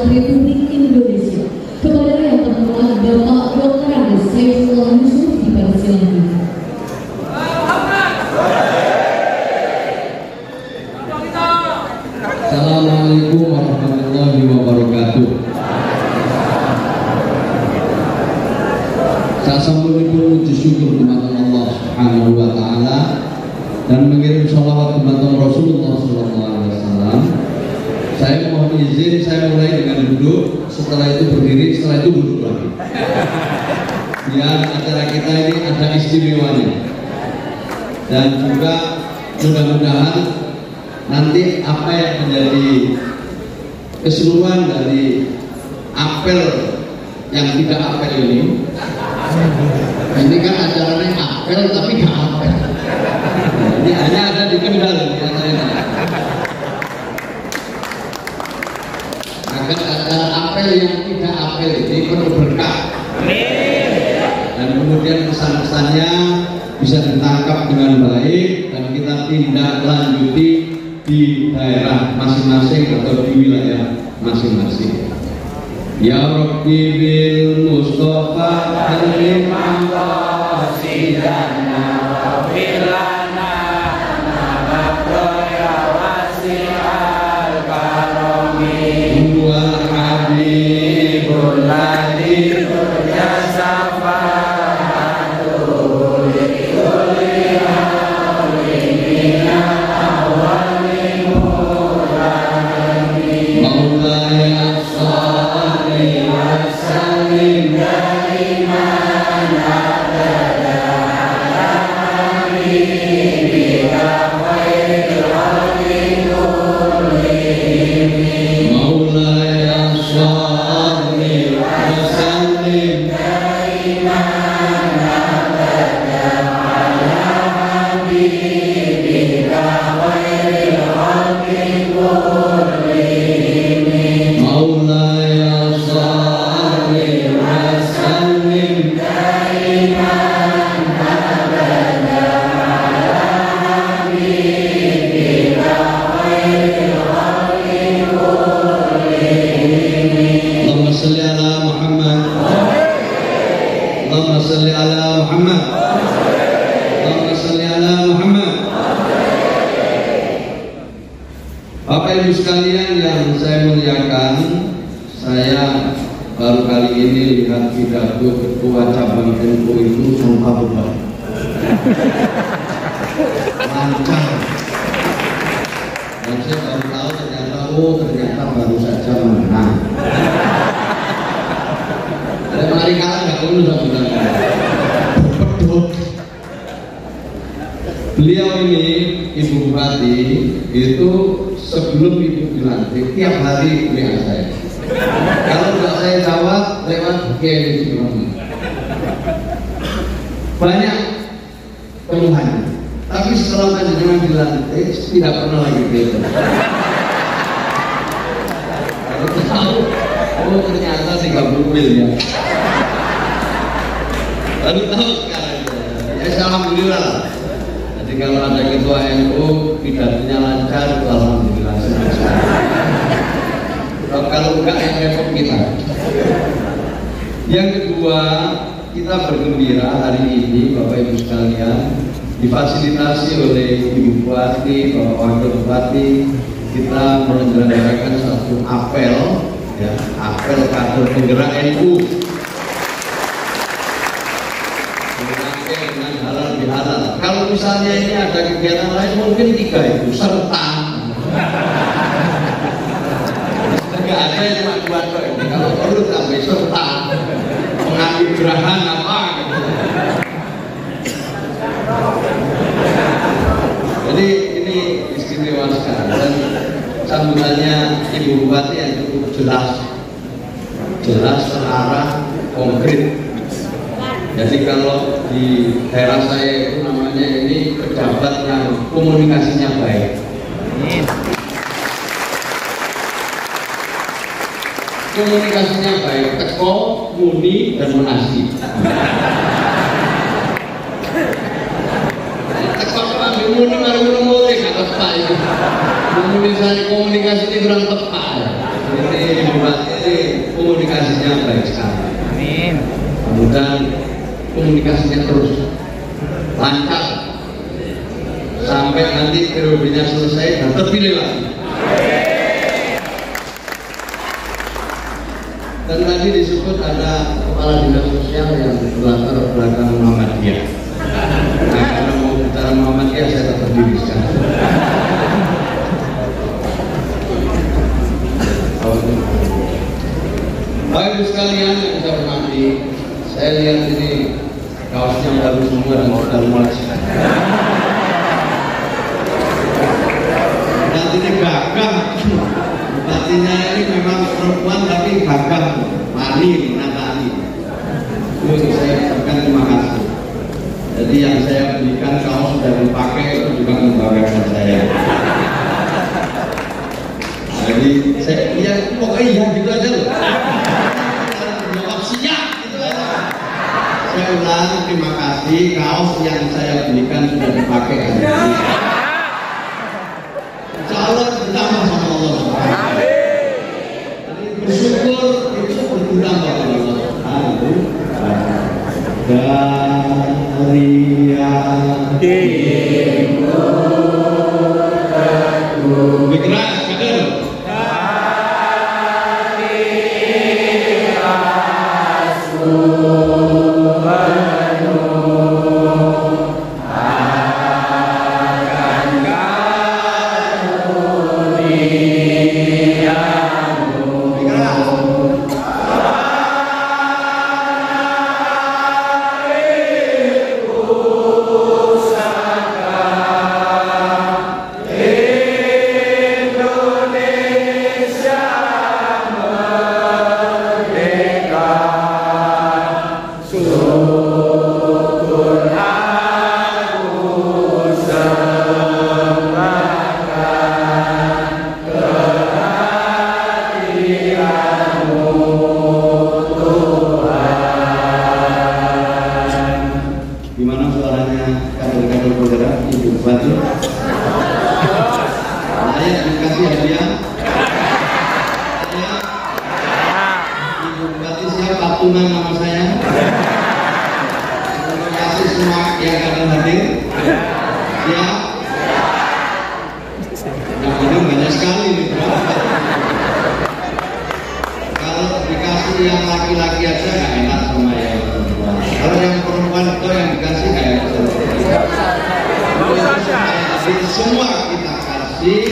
Republik Indonesia. Kepada yang terhormat Bapak Dr. Andes Saifullah Yusuf dipersilakan. Assalamualaikum warahmatullahi wabarakatuh. Saya sambung puji syukur kepada Allah Subhanahu wa taala dan mengirim sholawat kepada Rasulullah SAW. Saya mohon izin, saya mulai dengan duduk, setelah itu berdiri, setelah itu duduk lagi. Biar acara kita ini ada istimewanya. Dan juga mudah-mudahan nanti apa yang menjadi keseluruhan dari apel yang tidak apel ini kan acaranya apel tapi nggak apel. Ini hanya ada di Kendal di acaranya. Agar acara apel yang tidak apel ini penuh berkah. Dan kemudian pesan-pesannya bisa ditangkap dengan baik dan kita tindak lanjuti di daerah masing-masing atau di wilayah masing-masing. Ya Rabbi bil Mustafa al-Imam qasidana wa filana nabaqya wasi'al karami wal habibul ladhi ya safatu likulli hawlina awali mulani maulaya salli wa sallim daiman abada ala habibika khairil khalqi kullihim maulaya salli wa sallim daiman abada ala habibika khairil khalqi kullihim maulaya salli wa sallim daiman abada ala habibika khairil khalqi kullihim. Allahumma salli ala Muhammad. Allahumma salli ala Muhammad. Allahumma salli ala Muhammad. Bapak Ibu sekalian yang saya muliakan, saya baru kali ini lihat pidato ketua cabang NU itu sumpah beban lancar, dan saya baru tahu ternyata baru saja menang. Ada kali kalah nggak perlu sebenarnya. Pedot. Beliau ini Ibu Bupati itu sebelum Ibu dilantik tiap hari WA saya. Kalau nggak saya jawab lewat GMC. Banyak keluhan. Tapi setelah panjenengan dilantik tidak pernah lagi gitu. Kalau tahu, oh ternyata 30 miliar. Lalu tahu sekarang, ya alhamdulillah. Jadi kalau ada ketua NU pidatonya lancar, alhamdulillah. Kalau enggak yang repot kita. Yang kedua, kita bergembira hari ini Bapak Ibu sekalian difasilitasi oleh Ibu Bupati, Bapak Wakil Bupati, kita menyelenggarakan satu apel, ya, apel kader penggerak NU. Dengan halal bihalal. Kalau misalnya ini ada kegiatan lain mungkin 3 itu serta. Enggak ada yang cuma 2 ini. Kalau perlu tambah serta mengambil gerahan apa gitu. Jadi ini istimewa sekali dan sambutannya Ibu Bupati yang cukup jelas terarah, konkret. Jadi kalau di daerah saya itu namanya ini pejabat yang komunikasinya baik. Komunikasinya baik, teko, muni, dan menasi. Teko ambil muni, baru mulai nggak tepat itu. Komunikasi ini kurang tepat. Ini Bupati dan komunikasinya terus lancar sampai nanti periodenya selesai dan terpilih lagi. Dan tadi disebut ada kepala dinas sosial yang berlatar belakang Muhammadiyah. Nah, karena mau bicara Muhammadiyah saya tetap diri sekarang. Bapak Ibu sekalian yang saya hormati, saya lihat ini kaosnya baru semua dan sudah mulai. Dan ini gagah. Bupatinya ini memang perempuan tapi gagah, mani, menatani. Itu saya ucapkan terima kasih. Jadi yang saya belikan kaos sudah dipakai itu juga membanggakan saya. Jadi saya ya pokoknya iya gitu aja loh. Jawab siap gitu aja. Saya ulang terima kasih, kaos yang saya belikan sudah dipakai hari ini. Calon bertambah sama Allah. Jadi bersyukur itu berguna bagi Allah. Dari hati lebih keras, kader. Gimana suaranya kader-kader bergerak Ibu Bupati? Saya dikasih hadiah. Ibu Bupati siap patungan nama saya. Terima kasih semua yang akan hadir. Siap? Yang ini banyak sekali nih, bro. Kalau dikasih yang laki-laki aja nggak enak sama yang perempuan. Kalau yang perempuan itu yang dikasih kayak jadi semua kita kasih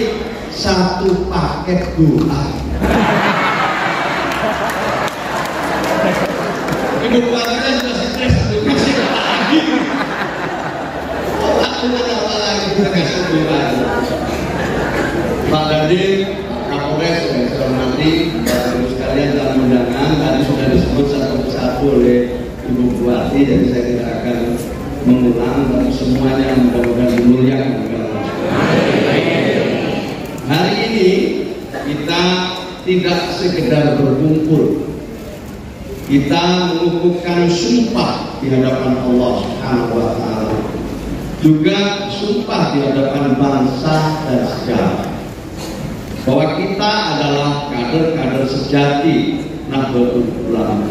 satu paket doa. Ibu Bupatinya sudah stres kasih lagi. Apa lagi kita kasih doa. Pak Dandim, Kapolres yang saya hormati, Bapak Ibu sekalian dalam undangan tadi sudah disebut satu persatu oleh Ibu Bupati, jadi saya tidak akan mengulang, tapi semuanya mudah-mudahan dimuliakan oleh Allah. Hari ini kita tidak sekedar berkumpul, kita mengukuhkan sumpah di hadapan Allah Subhanahu wa Ta'ala, juga sumpah di hadapan bangsa dan sejarah, bahwa kita adalah kader-kader sejati Nahdlatul Ulama.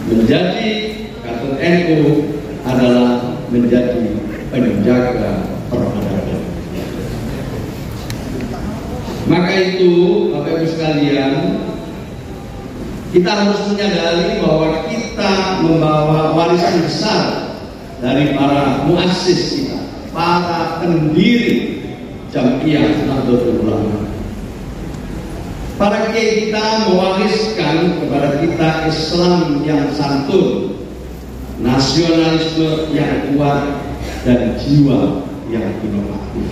Menjadi kader NU adalah menjadi penjaga peradaban. Maka itu, Bapak Ibu sekalian, kita harus menyadari bahwa kita membawa warisan besar dari para muassis kita, para pendiri Jam'iyah Nahdlatul Ulama. Para kiai kita mewariskan kepada kita Islam yang santun, nasionalisme yang kuat, dan jiwa yang inovatif.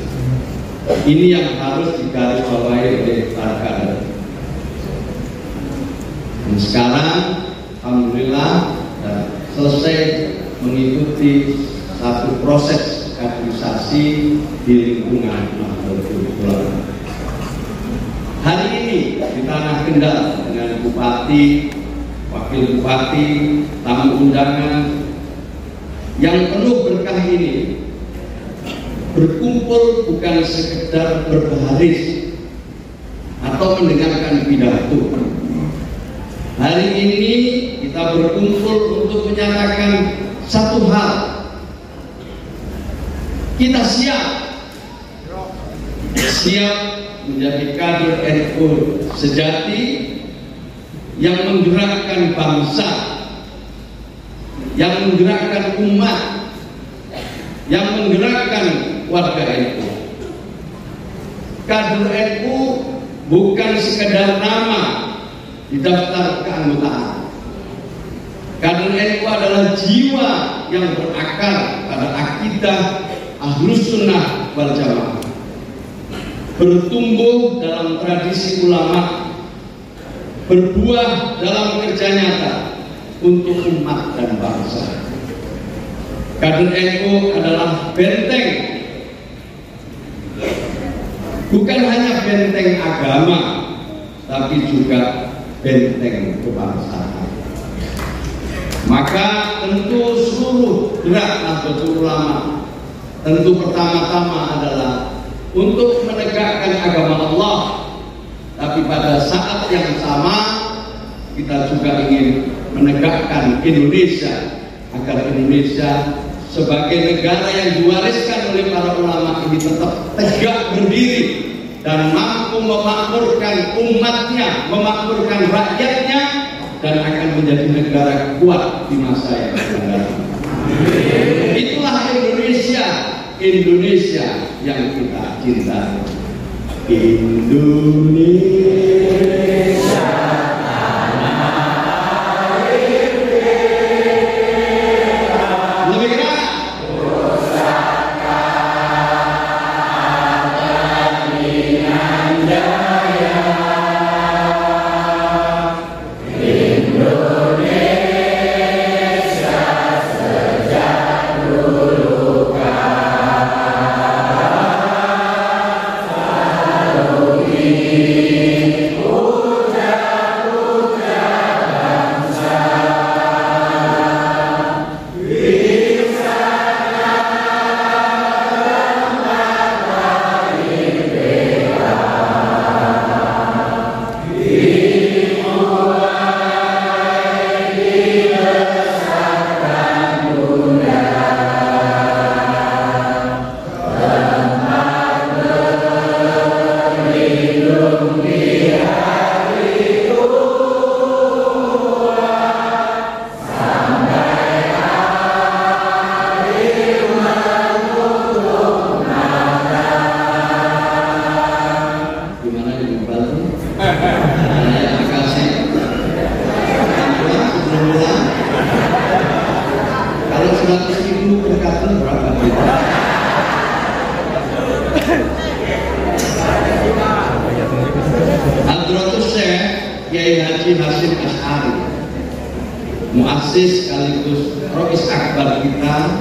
Ini yang harus digarisbawahi oleh para kader. Dan sekarang, alhamdulillah, selesai mengikuti satu proses kaderisasi di lingkungan Nahdlatul Ulama. Hari ini di Tanah Kendal dengan Bupati, Wakil Bupati, tamu undangan yang penuh berkah ini berkumpul bukan sekedar berbaris atau mendengarkan pidato. Hari ini kita berkumpul untuk menyatakan satu hal. Kita siap menjadi kader NU sejati yang menggerakkan bangsa, yang menggerakkan umat, yang menggerakkan warga NU. Kader NU bukan sekedar nama di daftar keanggotaan. Kader NU adalah jiwa yang berakar pada akidah Ahlus Sunnah wal Jamaah, bertumbuh dalam tradisi ulama, berbuah dalam kerja nyata untuk umat dan bangsa. Kader NU adalah benteng, bukan hanya benteng agama, tapi juga benteng kebangsaan. Maka tentu seluruh gerak Nahdlatul Ulama tentu pertama-tama adalah untuk menegakkan agama Allah, tapi pada saat yang sama kita juga ingin menegakkan Indonesia, agar Indonesia sebagai negara yang diwariskan oleh para ulama ini tetap tegak berdiri dan mampu memakmurkan umatnya, memakmurkan rakyatnya, dan akan menjadi negara kuat di masa yang akan datang. Itulah Indonesia yang kita cintai. Indonesia lebih keras. Kiai Haji Hasyim Asy'ari, muassis sekaligus Rais Akbar kita,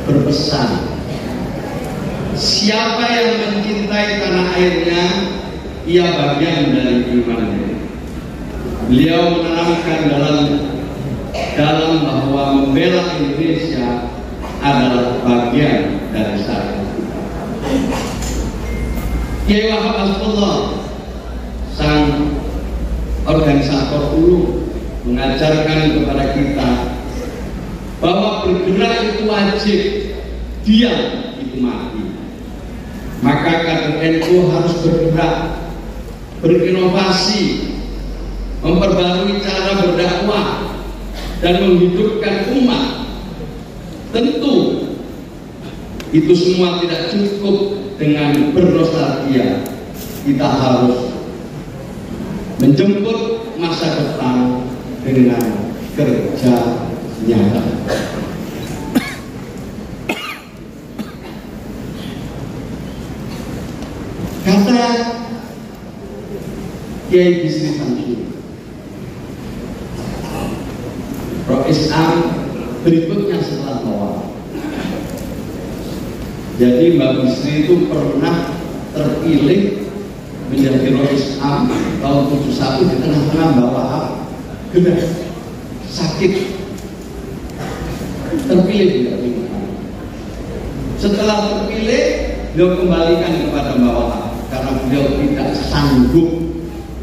berpesan, siapa yang mencintai tanah airnya, ia bagian dari imannya. Beliau menanamkan dalam bahwa membela Indonesia adalah bagian dari syariat. Kiai Wahab Hasbullah, sang organisator dulu, mengajarkan kepada kita bahwa bergerak itu wajib, diam itu mati. Maka kader NU harus bergerak, berinovasi, memperbarui cara berdakwah dan menghidupkan umat. Tentu itu semua tidak cukup dengan bernostalgia. Kita harus menjemput masa depan dengan kerja nyata. Kata Kiai Bisri Samsudin, Rais Am berikutnya setelah bawah. Jadi Mbak Bisri itu pernah terpilih menjadi Rais Am tahun 71 di tengah-tengah bawah gerak sakit, terpilih dia. Setelah terpilih, beliau kembalikan kepada bawah karena beliau tidak sanggup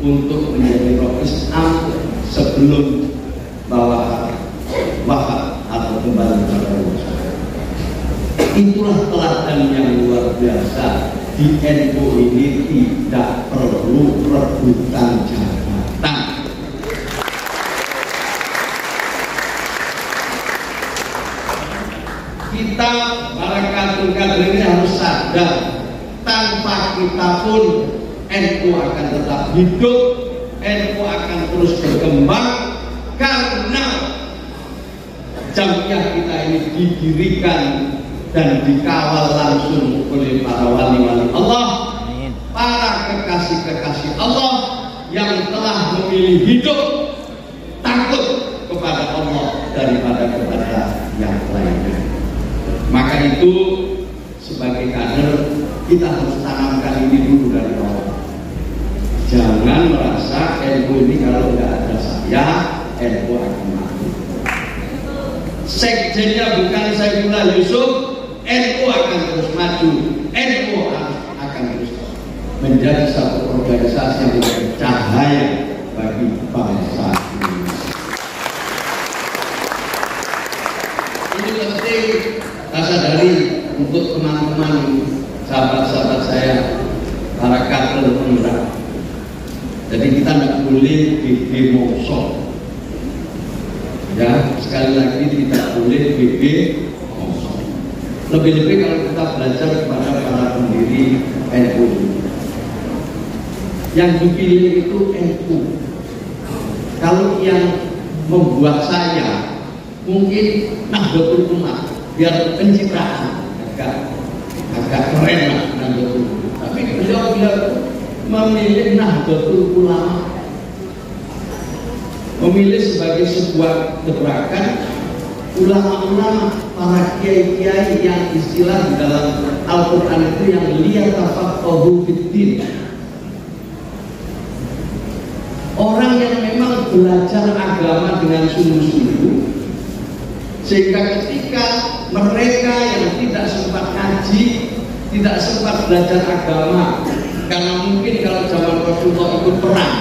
untuk menjadi Rais Am sebelum bawa wafat atau kembali kepada Allah. Itulah teladan yang luar biasa. Di NU ini tidak perlu rebutan jabatan. Kita para kader-kader ini harus sadar, tanpa kita pun NU akan tetap hidup, NU akan terus berkembang, karena jamiah kita ini didirikan dan dikawal langsung oleh para wali-wali Allah, para kekasih-kekasih Allah yang telah memilih hidup takut kepada Allah daripada kepada yang lainnya. Maka itu sebagai kader kita harus tanamkan ini dulu dari awal. Jangan merasa NU ini kalau nggak ada saya, NU akan mati. Sekjennya bukan Saifullah Yusuf, NU akan terus maju, NU akan terus menjadi satu organisasi yang bercahaya bagi bangsa ini. Ini penting saya sadari untuk teman-teman, sahabat-sahabat saya, para kader penggerak. Jadi kita tidak boleh BB mongso. Ya, sekali lagi tidak boleh BB mongso. Lebih-lebih kalau kita belajar kepada para pendiri NU. Yang dipilih itu NU. Kalau yang membuat saya mungkin Nahdlatul Ulama, biar pencitraan agak keren lah Nahdlatul Ulama. Tapi beliau memilih Nahdlatul Ulama, memilih sebagai sebuah gerakan ulama-ulama, para kiai-kiai yang istilah di dalam Al-Quran itu yang liyatafaqahu fiddin, orang yang memang belajar agama dengan sungguh-sungguh, sehingga ketika mereka yang tidak sempat ngaji, tidak sempat belajar agama, karena mungkin kalau zaman Rasulullah ikut perang,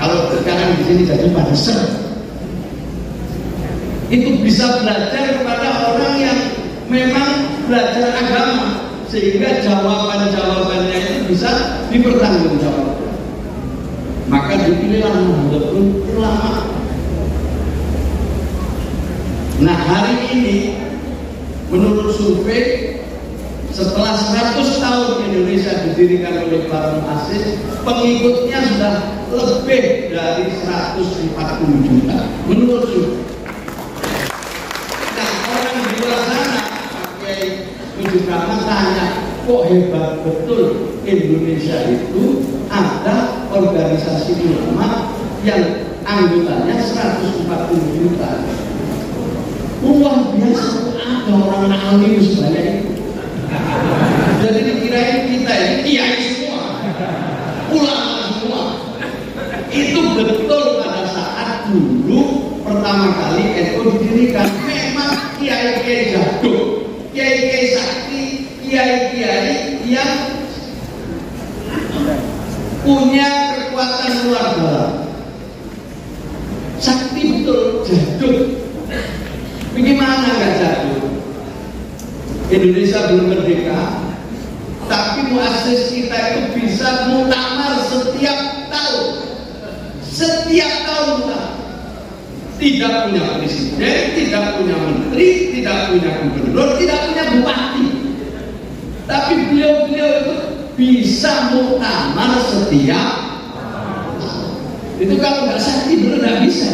kalau sekarang di sini jadi pada itu bisa belajar kepada orang yang memang belajar agama, sehingga jawaban-jawabannya itu bisa dipertanggungjawabkan. Maka dipilihlah Nahdlatul Ulama. Nah, hari ini menurut survei, setelah 100 tahun Indonesia didirikan oleh para muassis, pengikutnya sudah lebih dari 140 juta menurut survei. Dan orang di luar sana pakai Mujib Rahman tanya, kok hebat betul Indonesia itu ada organisasi ulama yang anggotanya 140 juta. Luar biasa, ada orang alim sebanyak itu. Jadi dikirain kita ini kiai semua, ulama semua. Itu betul pada saat dulu pertama kali NU didirikan. Memang kiai-kiai jago, kiai-kiai sakti, kiai-kiai yang punya kekuatan luar biasa. Sakti betul, jadul. Bagaimana nggak jadul? Indonesia belum merdeka, tapi muassis kita itu bisa muktamar setiap tahun. Setiap tahun muktamar. Tidak punya presiden, tidak punya menteri, tidak punya gubernur, tidak punya bupati. Tapi beliau-beliau itu bisa muktamar setiap tahun. Itu kalau nggak sakti benar nggak bisa.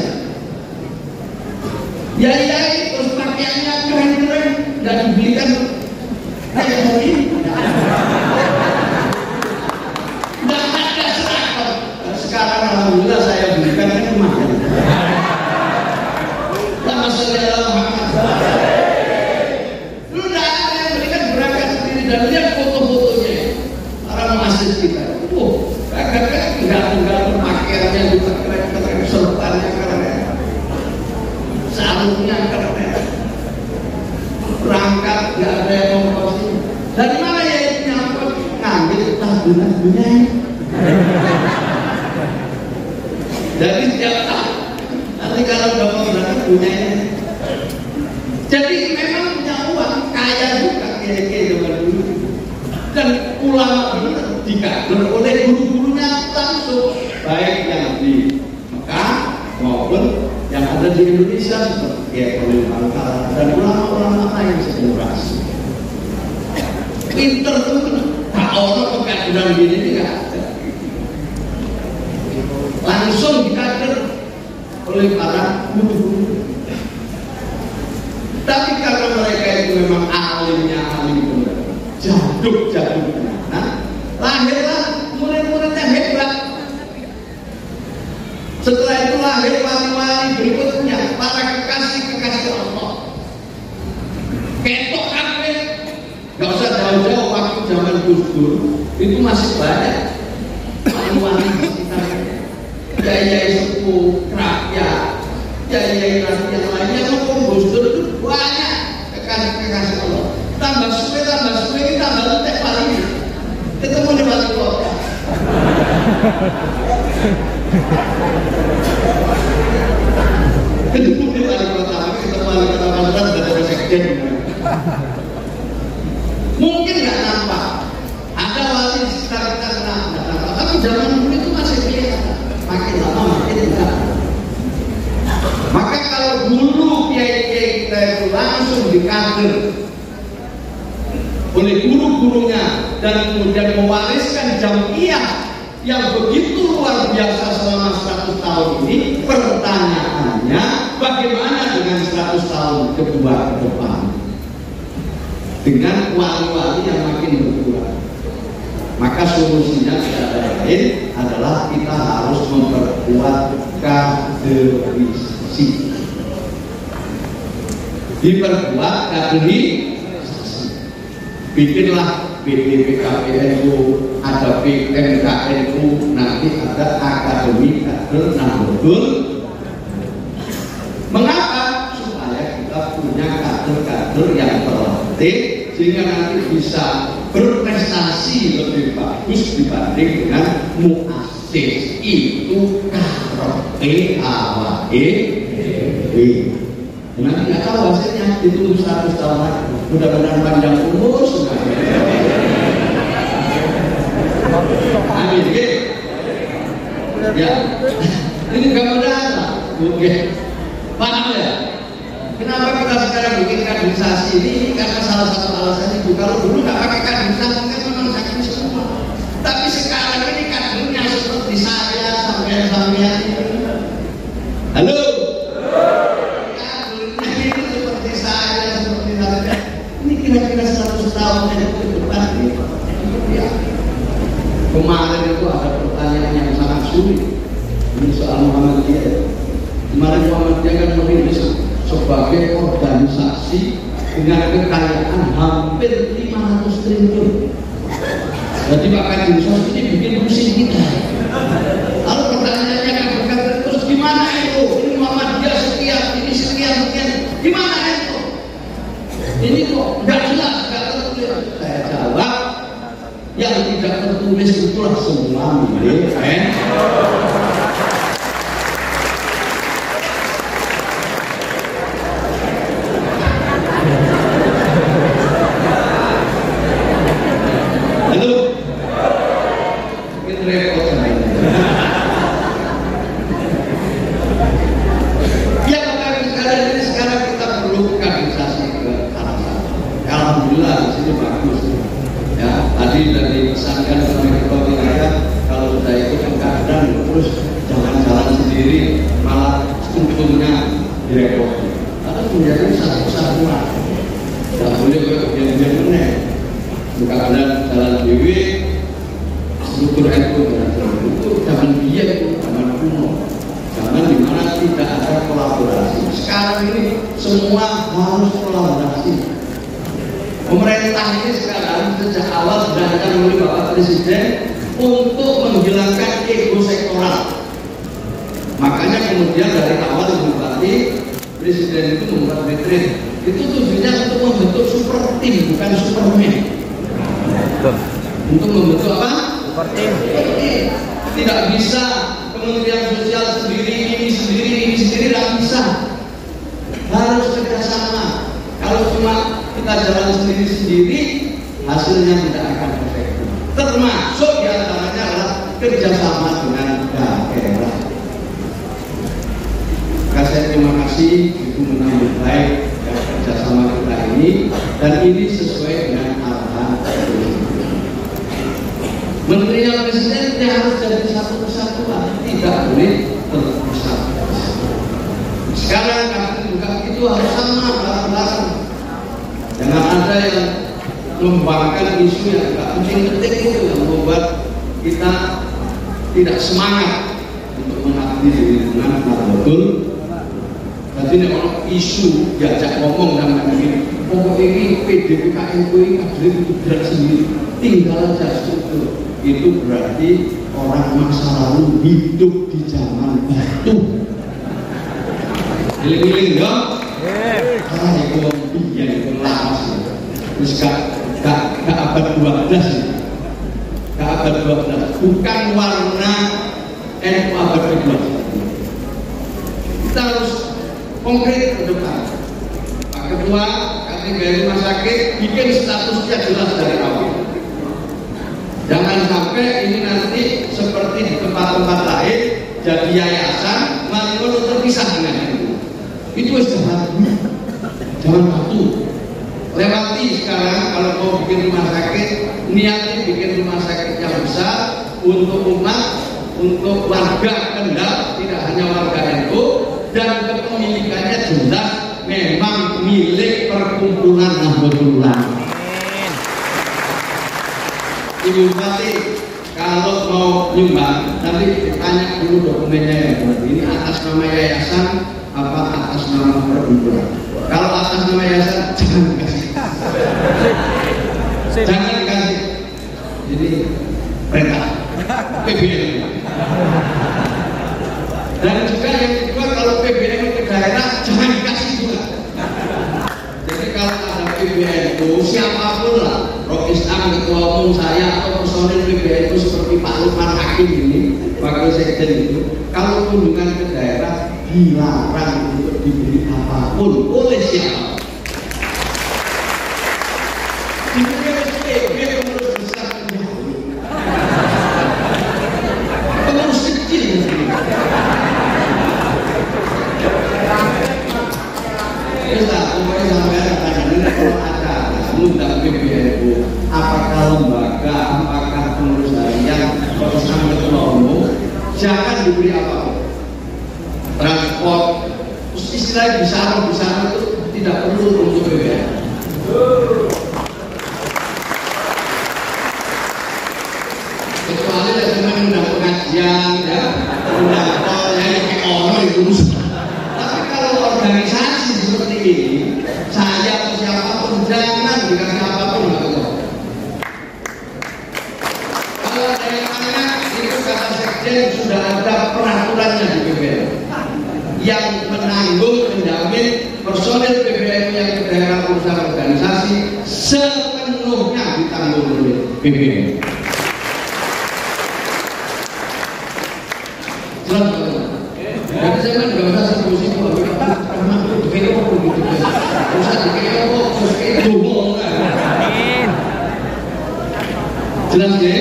Ya terus pakaiannya keren-keren, nggak dibelikan kayak hari ini. Nggak ada seragam. Sekarang alhamdulillah saya belikan kan lumayan. Lama saja Muhammad. Lu nggak ada yang belikan berangkat sendiri, dan lihat foto-fotonya para muassis kita. Kadang-kadang nggak pakaiannya juga keren-keren, serbannya keren, sarungnya keren, berangkat nggak ada yang ngomong. Dari mana ya itu nyangkut? Ngambil tas dunia. Dari setiap tahun Nanti kalau udah mau berarti punya ini. Jadi memang punya uang, kaya juga kiai-kiai zaman dulu. Dan ulama benar dikader oleh guru-gurunya langsung, baik yang di Mekah maupun yang ada di Indonesia seperti Kiai Khalil Al-Kala dan ulama-ulama lain segenerasi. Pinter tuh, tak orang pengkaderan gini tidak ada. Langsung dikader oleh para guru-guru. Tapi karena mereka itu memang alimnya alim benar, jaduk benar, lahirlah murid-muridnya hebat. Setelah itu lahir wali-wali berikutnya, para kekasih Allah. Ketok kabeh, nggak usah jauh-jauh waktu zaman Gus Dur itu masih banyak wali-wali di sekitarnya. Kiai sepuh, rakyat, kiai yang lainnya maupun Gus Dur itu banyak kekasih Allah. Tambah suwe, tambah letek walinya. Ketemu di wali kota. Ketemu di wali kota, ketemu wali kota Makassar dan ada sekjen. Mungkin nggak nampak, ada wali di sekitar kita nggak nampak, tapi zaman dulu itu masih kelihatan. Makin lama makin tidak. Maka kalau dulu kiai-kiai kita itu langsung dikader oleh guru-gurunya dan kemudian mewariskan jamiah yang begitu luar biasa selama 100 tahun ini, pertanyaannya bagaimana dengan 100 tahun kedua ke depan dengan wali-wali yang makin berkurang? Maka solusinya tidak lain adalah kita harus memperkuat kaderisasi. Diperkuat kaderisasi. Bikinlah BPKPNU, ada PMKNU, nanti ada Akademi Kader Nahdlatul. Mengapa? Supaya kita punya kader-kader yang terlatih sehingga nanti bisa berprestasi lebih bagus dibanding dengan muassis. Itu karepe awake dhewe. Nanti nggak tahu hasilnya, ditunggu 100 tahun lagi. Mudah-mudahan panjang umur semuanya. Amin. Ya, ini kamu datang. Oke, paham ya? Kenapa kita sekarang bikin kaderisasi ini? Karena salah satu alasan itu. Kalau dulu nggak pakai kaderisasi kan memang sakit semua. Tapi sekarang ini kadernya seperti saya, sampai-sampai ini. Halo. Ini kira-kira 100 tahun ke depan ya. Kemarin itu ada pertanyaan yang sangat sulit. Ini soal Muhammadiyah. Kemarin Muhammadiyah kan merilis sebagai organisasi dengan kekayaan hampir 500 triliun. Jadi Pak Kadin Sos ini bikin pusing kita. Lalu pertanyaannya kan berkata terus gimana itu? Ini Muhammadiyah sekian, ini sekian. Gimana itu? Ini kok nggak jelas, nggak tertulis. Saya jawab, yang tidak tertulis itulah semua milik Halo, ini repot sekali. Ya maka sekarang kita perlu kaderisasi ke arah sana. Alhamdulillah di sini bagus. Ya, tadi dari pesankan oleh ketua wilayah kalau sudah ikut kaderan terus jangan jalan sendiri, malah strukturnya direpoti. Atau menjadi satu kesatuan. Tidak boleh berdiam-diam meneh. Kaderan jalan dewi, struktur itu jangan biar itu zaman kuno. Zaman dimana tidak ada kolaborasi. Sekarang ini semua harus kolaborasi. Pemerintah ini sekarang sejak awal sudah oleh Bapak Presiden untuk menghilangkan ego sektoral. Makanya kemudian dari awal Bupati Presiden itu membuat dekret. Itu tujuannya untuk membentuk super team, bukan superman. Untuk membentuk apa? Super team. Tidak bisa Kementerian Sosial sendiri, ini sendiri, cuma kita jalan sendiri-sendiri, hasilnya tidak akan efektif. Termasuk diantaranya adalah kerjasama dengan daerah. Saya terima kasih itu menambah baik kerjasama kita ini, dan ini sesuai dengan arahan Menterinya Presiden tidak harus jadi satu kesatuan, tidak boleh terpisah. Sekarang kami juga itu harus sama bareng-bareng. Jangan ada yang membangkang isu yang tidak penting-penting itu yang membuat kita tidak semangat untuk mengabdi di lingkungan betul. Jadi ini orang isu diajak ngomong dan begini, pokok ini PDP KNU ini kader itu berat sendiri, tinggal aja struktur. Itu berarti orang masa lalu hidup di zaman batu. Giling-giling dong. Karena ekonomi yang itu lama sih. Terus gak abad 12 sih. Gak abad 12. Bukan warna NU abad 12. Kita harus konkret ke depan. Pak Ketua, kategori rumah sakit bikin statusnya jelas dari awal. Jangan sampai ini nanti seperti di tempat-tempat lain jadi yayasan, lalu terpisah dengan itu. Itu jangan batu. Lewati sekarang kalau mau bikin rumah sakit, niatnya bikin rumah sakit yang besar untuk umat, untuk warga Kendal, tidak hanya warga NU, dan kepemilikannya jelas memang milik perkumpulan Nahdlatul Ulama. Ibu Bupati, kalau mau nyumbang, nanti ditanya dulu dokumennya ya. Ini atas nama yayasan apa atas nama perkumpulan? Kalau atas nama yayasan, jangan dikasih. Jangan dikasih. Jadi perintah PBN. Dan juga yang kedua, kalau PBN ke daerah, jangan dikasih juga. Jadi kalau ada PBN itu siapapun lah, Rocky Islam, ketua umum saya atau personil PBN itu seperti Pak Lukman Hakim ini, wakil sekjen itu, kalau kunjungan ke daerah dilarang untuk diberi apapun oleh siapa. Diberi PB pengurus besar pengurus kecil. Bisa, pokoknya sampai kadang-kadang kalau ada undang PBNU, apakah lembaga, apakah pengurus harian, atau sampai ketua umum, jangan diberi apapun. Transport, terus istilah besar itu tidak perlu untuk PBNU. Kecuali cuma undang pengajian, ya, undang tol, ya, kayak orang itu. Tapi kalau organisasi seperti ini, saya atau siapapun jangan dikasih apapun nggak tahu. Kalau daerahnya itu kata sekjen sudah ada peraturannya di PBNU yang menanggung menjamin personil PBNU yang ke daerah urusan organisasi sepenuhnya ditanggung oleh PBNU. Jelas betul. Jadi saya kan nggak usah sibuk-sibuk, karena itu kayak apa gitu. Usah kayak apa, terus kayak ngomong kan. Jelas ya?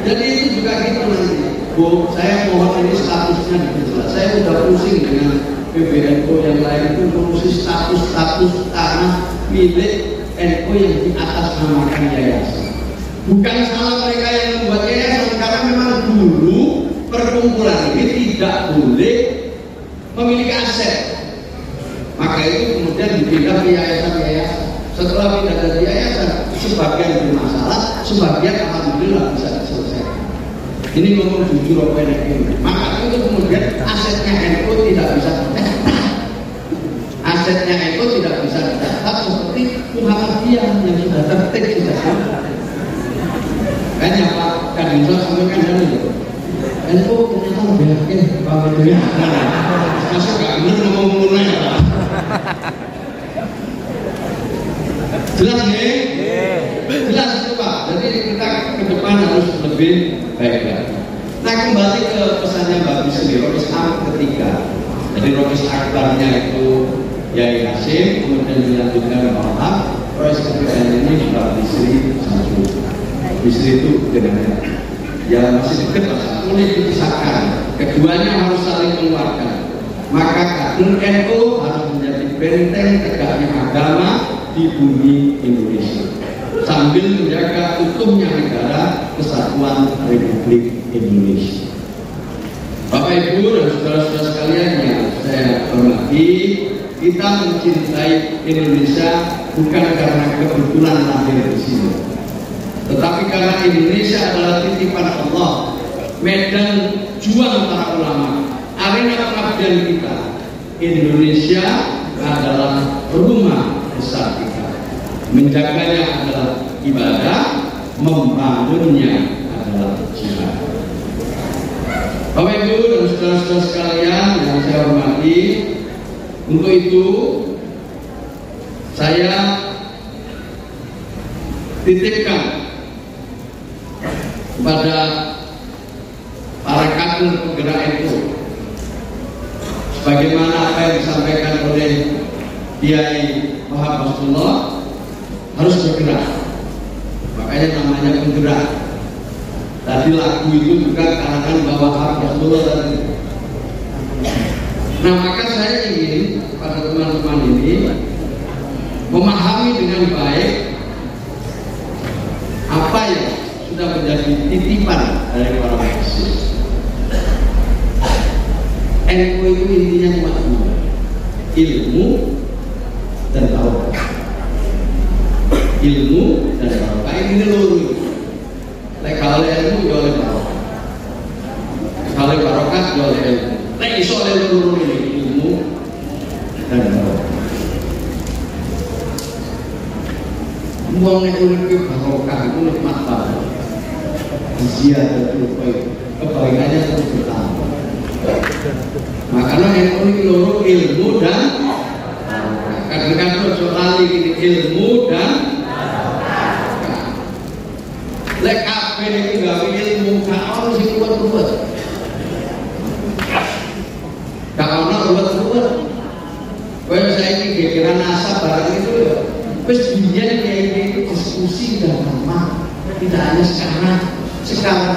Jadi itu juga gitu nanti. Bu, saya mohon ini statusnya dijelas. Saya udah pusing dengan PBNU yang lain itu ngurusi status tanah milik NU yang di atas namakan yayasan. Bukan salah mereka yang membuat yayasan, karena memang dulu perkumpulan ini tidak boleh memiliki aset. Maka itu kemudian dipindah ke yayasan-yayasan. Setelah pindah dari yayasan, sebagian bermasalah, sebagian alhamdulillah bisa diselesaikan. Ini ngomong jujur apa ini. Maka itu kemudian asetnya NU tidak bisa dicatat. Asetnya NU tidak bisa dicatat seperti Muhammadiyah yang sudah tertik sudah. Kan ya Pak Kadinso sampaikan tadi. NU ternyata lebih yakin bahwa itu ya. Masuk gak bener ngomong ya Pak. Jelas ya? Jelas itu Pak. Jadi kita ke depan harus lebih baik lagi. Nah kembali ke pesannya Mbak Bisri, Rois Am ketiga. Jadi Rois Akbarnya itu Yai Hasim, kemudian dilanjutkan Maulana, proses ketiga ini Mbak Bisri satu. Bisri itu dengan ya masih dekat lah, boleh dipisahkan. Keduanya harus saling menguatkan. Maka Kadin NU harus menjadi benteng tegaknya agama di bumi Indonesia, sambil menjaga utuhnya negara Kesatuan Republik Indonesia. Bapak Ibu dan saudara-saudara sekalian yang saya hormati, kita mencintai Indonesia bukan karena kebetulan lahir di sini, tetapi karena Indonesia adalah titipan Allah, medan juang para ulama, arena pengabdian kita. Indonesia adalah rumah besar kita. Menjaganya adalah ibadah, membangunnya adalah jihad. Bapak Ibu dan saudara-saudara sekalian yang saya hormati, untuk itu saya titipkan kepada para kader penggerak itu, sebagaimana apa yang disampaikan oleh Kiai Muhammad Rasulullah, harus bergerak. Makanya namanya penggerak. Tadi lagu itu juga karangan bahwa Rasulullah tadi. Nah, maka saya ingin pada teman-teman ini memahami dengan baik apa yang sudah menjadi titipan dari para mahasiswa. NU itu intinya cuma dua, ilmu dan barokah. Ilmu dan barokah ini lurus. Kalau ilmu ya oleh barokah, kalau barokah ya oleh ilmu. Iso oleh lurus ini ilmu dan barokah. Wong nek urip barokah itu nikmat banget. Ziyadah kebaikannya terus bertambah. Makanya yang unik loro ilmu dan kadang-kadang soal ini ilmu dan lek kabeh iki gawe ilmu gak ono sing kuat-kuat. Gak ono kuat-kuat. Kaya saiki gegeran asap barang itu wis biyen kayak diskusi dan lama. Tidak hanya sekarang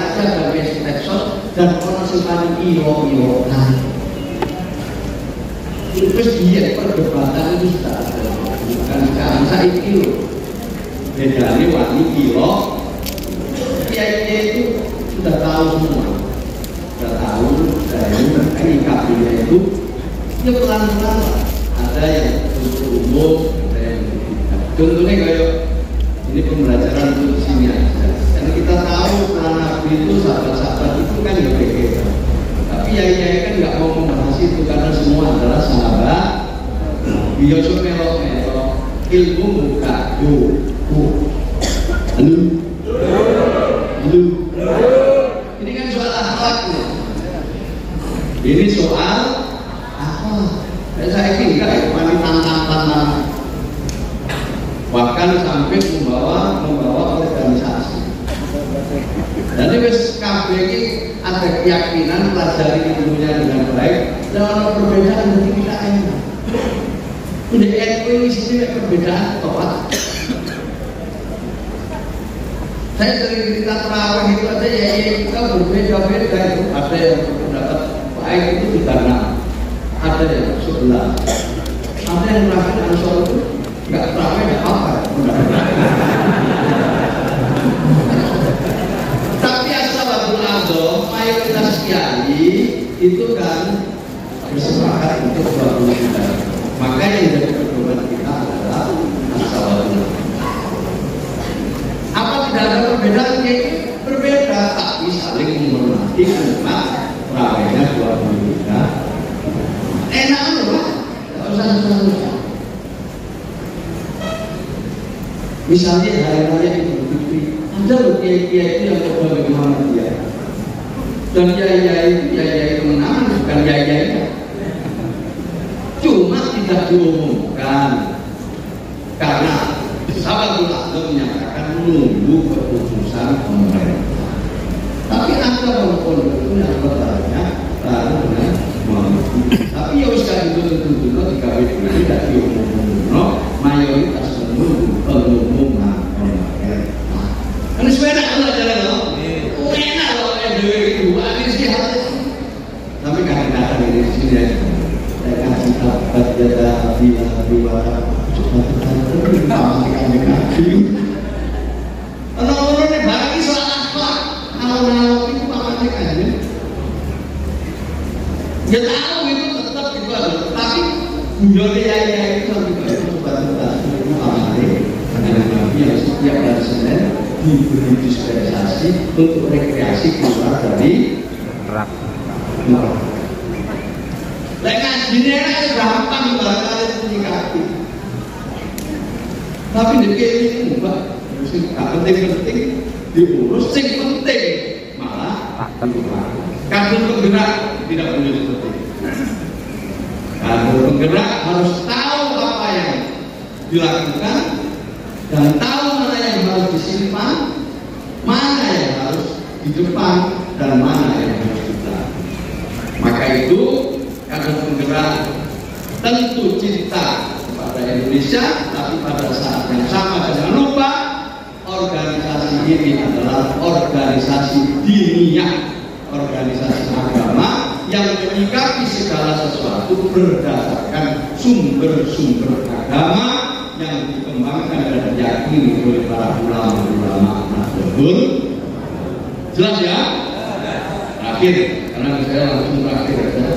aja ada medsos dan orang sekali iyo. Terus dia perdebatan itu sudah ada. Bukan sekarang saya itu bedanya wani iyo. Dia itu sudah tahu semua, sudah tahu dari kabinnya itu. Dia pelan-pelan ada yang untuk umum, ada yang tidak. Contohnya kayak ini pembelajaran untuk sini aja. Dan kita tahu para nabi itu sahabat-sahabat itu kan ya begitu. Tapi yai kan nggak mau membahas itu karena semua adalah sahabat. Biasa melok-melok ilmu buka Halo. Ini kan soal akhlak nih. Ini soal akhlak. Saya kira ya tantang. Bahkan sampai membawa organisasi. Jadi wis kabeh iki ada keyakinan pelajari ilmunya dengan baik dan ada perbedaan jadi kita enak. Udah NU ini perbedaan total. Saya sering cerita terawih itu aja ya kita berbeda-beda itu. Ada yang berpendapat baik itu 36, ada yang 11, ada yang merasa Ansor itu nggak terawih nggak apa. Tapi asal mayoritas kiai itu kan bersepakat untuk 29. Maka yang jadi pedoman kita adalah asal. Apa tidak ada perbedaan? Berbeda, tapi saling menghormati umat. Terawihnya 29. Enak loh, tidak usah susah-susah. Misalnya hari-hari Idul Fitri, ada loh kiai-kiai itu yang coba bagaimana dia. Dan kiai-kiai kemenangan bukan kiai-kiai. Cuma tidak diumumkan karena sahabat ulama menyatakan menunggu keputusan pemerintah. Tapi ada pondok itu yang bertanya lalu dengan mengerti. Tapi ya wis kan itu tentu tidak di sini ya. Saya kasih tabat jada bila diwara orang-orang yang bagi soal akhlak kalau itu pamannya aja dia tahu itu tetap itu ada tapi budaya ya itu sampai itu batas itu pamannya dengan Nabi yang setiap hari Senin diberi dispensasi untuk rekreasi keluar dari neraka. Lek ngajinya kan gampang barangkali menyikapi. Tapi di ini mbak, mesti gak penting-penting diurus, sing penting malah kartu penggerak tidak boleh seperti itu. Kartu penggerak harus tahu apa yang dilakukan dan tahu mana yang harus disimpan, mana yang harus di depan dan mana yang harus dibelakang. Maka itu kartu penggerak tentu cinta kepada Indonesia, tapi pada saat yang sama jangan lupa organisasi ini adalah organisasi diniyah, organisasi agama yang menyikapi segala sesuatu berdasarkan sumber-sumber agama yang dikembangkan dan diyakini oleh para ulama-ulama Nahdlatul. Jelas ya? Terakhir, karena saya langsung terakhir ya.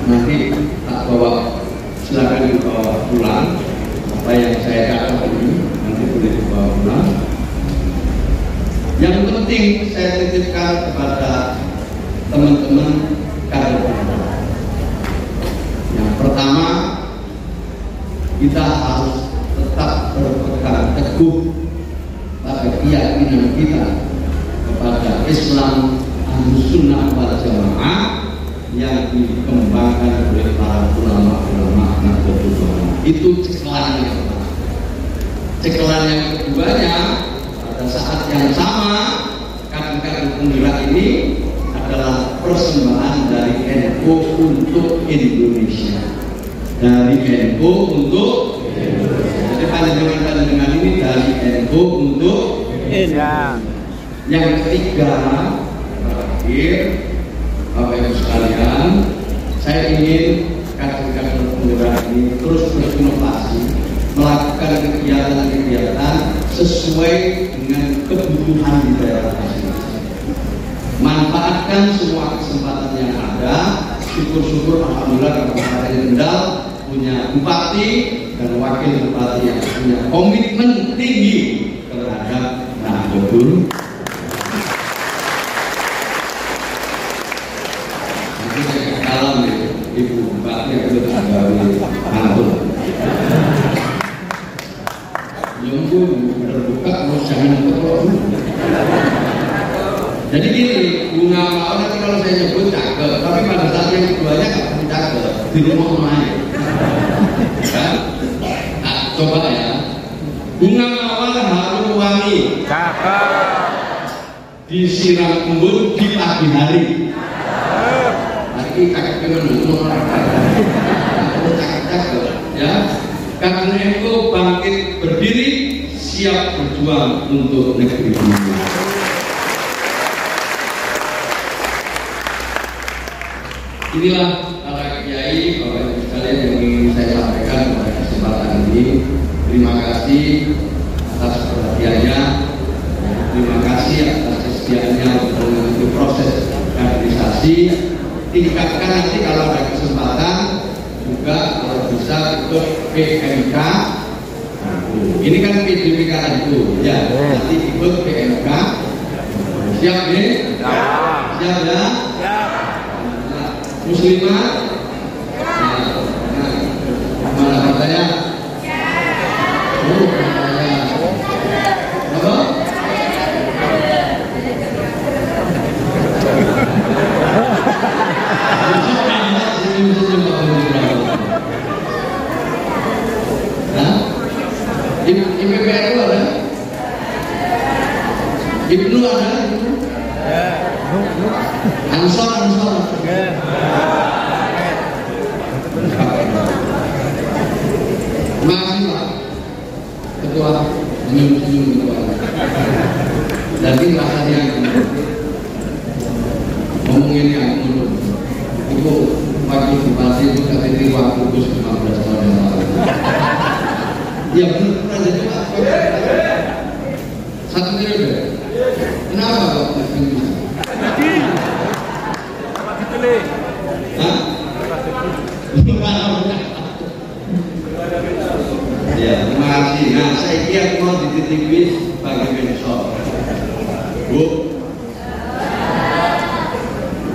Nanti tak bawa, silakan dibawa pulang apa yang saya katakan ini, nanti boleh dibawa pulang. Yang penting saya titipkan kepada teman-teman kader. Yang pertama, kita harus tetap berpegang teguh pada keyakinan kita kepada Islam Ahlussunnah wal Jamaah yang dikembangkan oleh para ulama-ulama Nahdlatul Ulama. Itu cekelan yang pertama. Cekelan yang keduanya, pada saat yang sama kartu-kartu penggerak ini adalah persembahan dari NU untuk Indonesia. Dari NU untuk Indonesia. Jadi panjenengan ini dari NU untuk Indonesia. Yang ketiga, terakhir, Bapak Ibu sekalian, saya ingin kader-kader penggerak ini terus berinovasi, melakukan kegiatan-kegiatan sesuai dengan kebutuhan di daerah masing-masing. Manfaatkan semua kesempatan yang ada. Syukur-syukur alhamdulillah Kabupaten Kendal punya bupati dan wakil bupati yang punya komitmen tinggi terhadap Nahdlatul. Alam Ibu Bupati yang sudah terbaru Nahdlatul. Nyunggu terbuka mau jangan terlalu. Jadi gini, bunga mawar nanti kalau saya nyebut cakep, tapi pada saat yang keduanya nggak pernah cakep di rumah main. Ya? Nah, coba ya. Bunga mawar harum wangi. Cakep. Disiram embun di pagi hari. Lagi cakep menurut cakep ya. Karena itu bangkit berdiri, siap berjuang untuk negeri ini. Inilah para kiai, Bapak Ibu sekalian yang ingin saya sampaikan pada kesempatan ini. Terima kasih atas perhatiannya. Terima kasih atas kesediaannya untuk mengikuti proses kaderisasi. Tingkatkan nanti kalau ada kesempatan juga kalau bisa ikut PMK. Ini kan PDPK itu ya. Nanti ikut PMK. Siap nih? Siap ya? Muslimah, mana katanya? Apa? IPPR ada? Ibnu ada? Ansor. Bupati itu KTP waktu Gus 15 tahun yang lalu. Ya benar pernah jadi Pak. Satu periode. Kenapa Pak? Hah? Ya, terima kasih. Nah, saya kira mau dititipi bagi besok. Bu.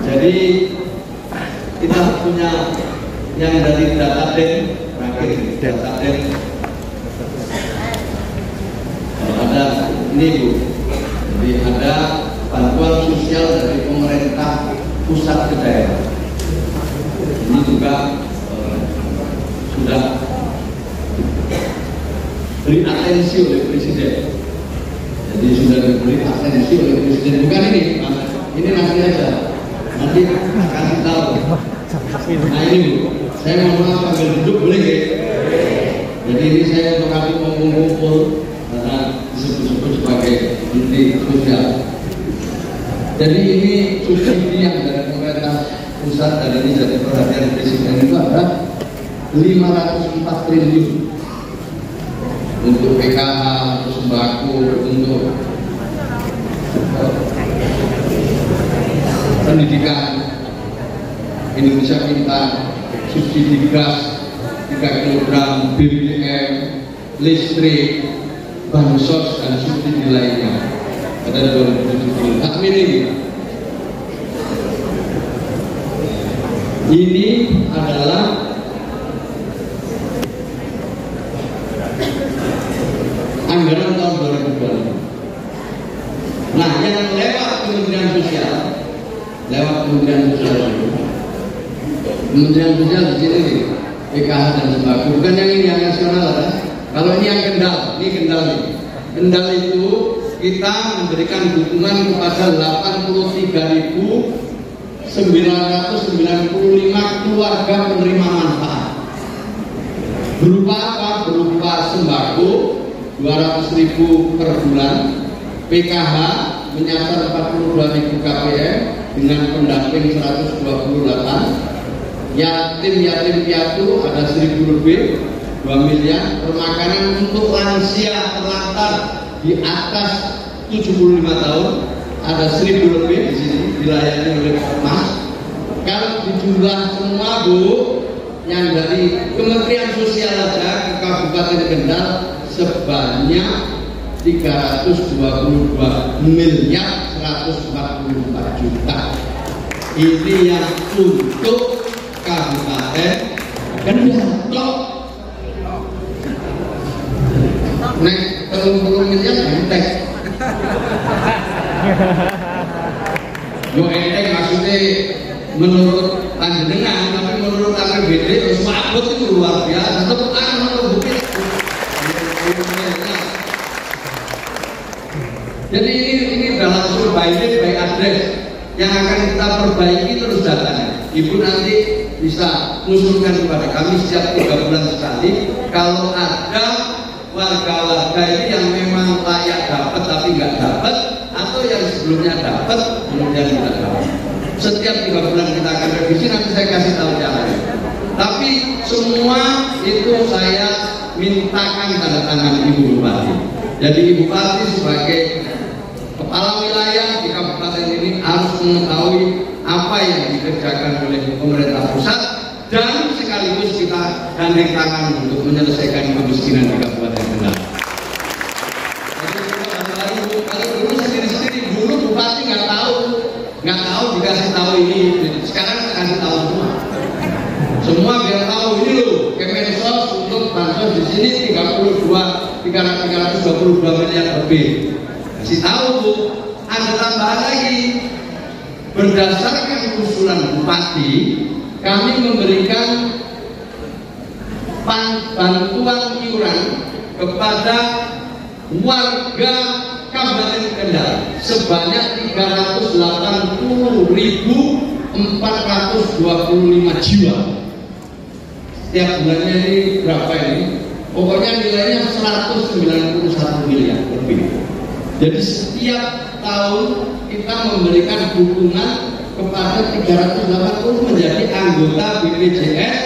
Jadi kita punya yang dari data terakhir data ada ini Bu. Jadi ada bantuan sosial dari pemerintah pusat ke daerah. Ini juga sudah diberi atensi oleh Presiden. Jadi sudah diberi atensi oleh Presiden. Bukan ini nanti aja. Nanti kasih tahu. Nah ini Bu, saya mau panggil duduk boleh ya? Jadi ini saya untuk kami mengumpul karena disebut-sebut sebagai menteri sosial. Jadi ini subsidi yang dari pemerintah pusat dan ini jadi perhatian Presiden itu ada 504 triliun untuk PKH, untuk sembako, untuk pendidikan. Indonesia Pintar, subsidi gas 3 kg, BBM, listrik, bansos dan subsidi lainnya pada 2017. Amin ini adalah anggaran tahun 2020. Nah, yang lewat Kementerian Sosial Kementerian Sosial di sini nih, PKH dan sembako. Bukan yang ini yang nasional ya. Kalau ini yang Kendal, ini Kendal nih. Kendal itu kita memberikan dukungan kepada 83.995 keluarga penerima manfaat. Berupa apa? Berupa sembako 200.000 per bulan, PKH menyasar 42.000 KPM dengan pendamping 128. Yatim piatu ada 1.000 lebih, 2 miliar. Permakanan untuk lansia terlantar di atas 75 tahun ada 1.000 lebih di sini dilayani oleh Mas. Kalau dijumlah semua Bu, yang dari Kementerian Sosial saja ke Kabupaten Kendal sebanyak 322 miliar 144 juta. Ini yang untuk Kabupaten Kendal. Nek 30 miliar enteng. Yo enteng maksudnya menurut panjenengan, tapi menurut APBD terus mabut itu luar biasa. Tetap menurut bukti. Jadi ini udah langsung by name by address yang akan kita perbaiki terus datanya. Ibu nanti bisa mengusulkan kepada kami setiap 3 bulan sekali kalau ada warga-warga ini yang memang layak dapat tapi nggak dapat, atau yang sebelumnya dapat kemudian tidak dapat. Setiap 3 bulan kita akan revisi, nanti saya kasih tahu caranya. Tapi semua itu saya mintakan tanda tangan Ibu Bupati. Jadi Ibu Bupati sebagai kepala wilayah di kabupaten ini harus mengetahui apa yang dikerjakan oleh pemerintah pusat dan sekaligus kita gandeng tangan untuk menyelesaikan kemiskinan di Kabupaten Kendal. Kalau dulu sendiri-sendiri, dulu Bupati nggak tahu dikasih tahu ini. Sekarang saya kasih tahu semua biar tahu ini loh. Kemensos untuk bansos di sini 322 miliar lebih. Kasih tahu Bu, ada tambahan lagi. Berdasarkan usulan Bupati, kami memberikan bantuan iuran kepada warga Kabupaten Kendal sebanyak 380.425 jiwa. Setiap bulannya ini berapa ini? Pokoknya nilainya 191 miliar lebih. Jadi setiap tahun kita memberikan dukungan kepada 380 menjadi anggota BPJS BPJS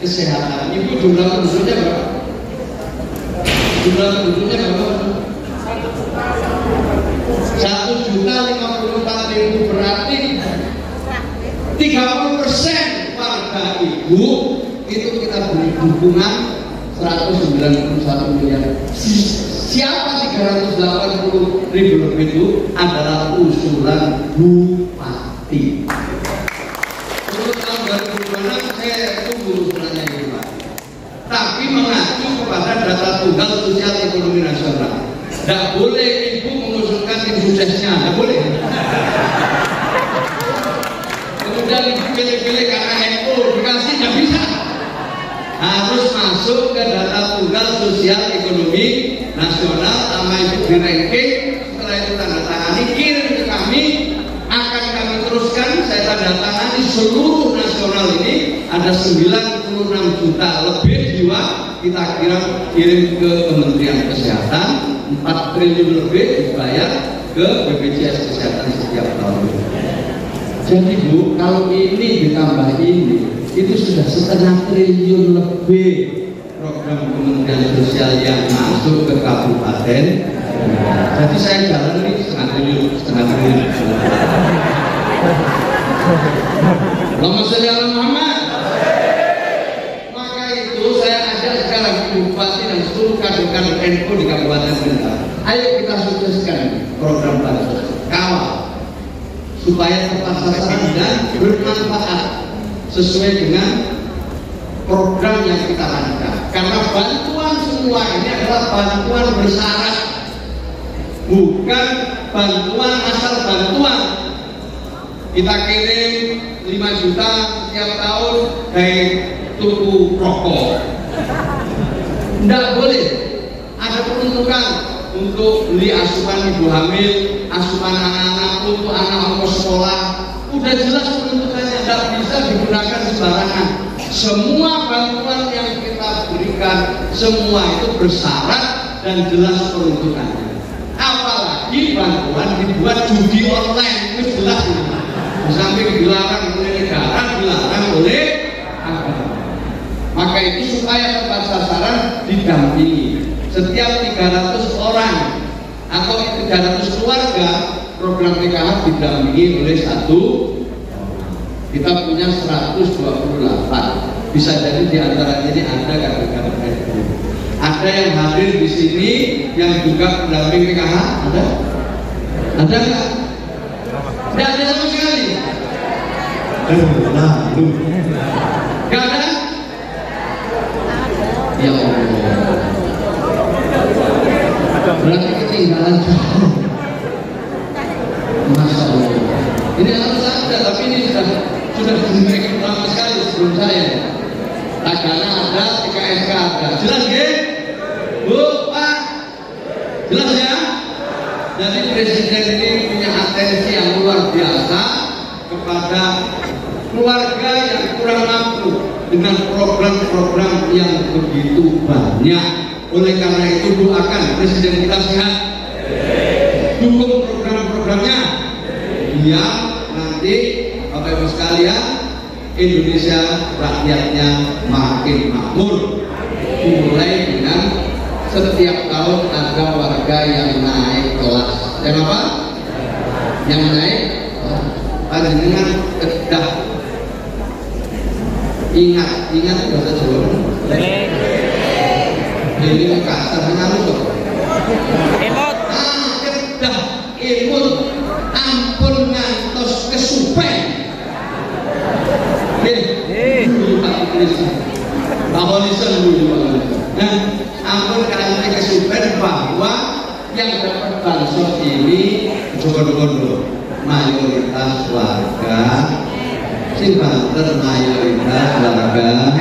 Kesehatan. Ibu jumlah penduduknya berapa? Jumlah penduduknya berapa? 1.054.000, berarti 30% warga ibu itu kita beri dukungan 191 miliar. Siapa 380.000 lebih itu adalah usulan bupati. Untuk tahun 2026 saya tunggu usulannya itu Pak. Tapi mengacu kepada data tunggal sosial ekonomi nasional. Tidak boleh ibu mengusulkan tim suksesnya, tidak boleh. Kemudian pilih-pilih karena NU dikasih, tidak bisa. Harus masuk ke data tunggal sosial ekonomi nasional, sama itu di ranking, setelah itu tanda tangani, kirim ke kami, akan kami teruskan. Saya tanda tangani seluruh nasional ini ada 96 juta lebih jiwa, kita kirim ke Kementerian Kesehatan, 4 triliun lebih dibayar ke BPJS Kesehatan setiap tahun. Jadi Bu, kalau ini ditambah ini, itu sudah 1,5 triliun lebih program Kementerian Sosial yang masuk ke kabupaten. Jadi saya jalan ini 1,5 triliun. Allahumma sholli ala Muhammad. Maka itu saya ajak sekarang bupati dan seluruh kader-kader NU di Kabupaten Kendal. Ayo kita sukseskan program bansos. Kawal supaya tepat sasaran dan bermanfaat sesuai dengan program yang kita lakukan. Karena bantuan semua ini adalah bantuan bersyarat, bukan bantuan asal bantuan. Kita kirim 5 juta setiap tahun dari tuku rokok. Tidak boleh. Ada peruntukan untuk beli asupan ibu hamil, asupan anak-anak, untuk anak ongkos sekolah. Udah jelas peruntukannya, tidak bisa digunakan sembarangan. Semua bantuan yang kita berikan, semua itu bersyarat dan jelas peruntukannya. Apalagi bantuan dibuat judi online, itu jelas. Sampai dilarang oleh negara, dilarang oleh agama. Maka itu supaya tepat sasaran didampingi. Setiap 300 orang atau 300 keluarga program PKH didampingi oleh satu. Kita punya 128. Bisa jadi di antaranya ini ada kader-kader NU. Ada yang hadir di sini yang juga pendamping PKH, ada? Ada nggak? Tidak ada sama sekali. Nggak ada? Ya Allah. Berarti ketinggalan jauh. Masya Allah. Ini harus ada, tapi ini sudah dimiliki lama sekali sebelum saya. Tagana ada, TKSK ada. Jelas ya? Bu, Pak? Jelas ya? Jadi Presiden ini punya atensi yang luar biasa kepada keluarga yang kurang mampu dengan program-program yang begitu banyak. Oleh karena itu doakan Presiden kita sehat, dukung program-programnya, biar nanti Bapak Ibu sekalian Indonesia rakyatnya makin makmur. Dimulai dengan setiap tahun ada warga yang naik kelas. Yang apa? Yang naik panjenengan kedah. Ingat bahasa Jawa. Ini kasar ngantuk. Emot. Kedah emot ampun ngantos kesupen. Nah, ampun kalian kesupen bahwa yang dapat bansos ini jodoh-jodoh mayoritas warga, sing banter mayoritas warga.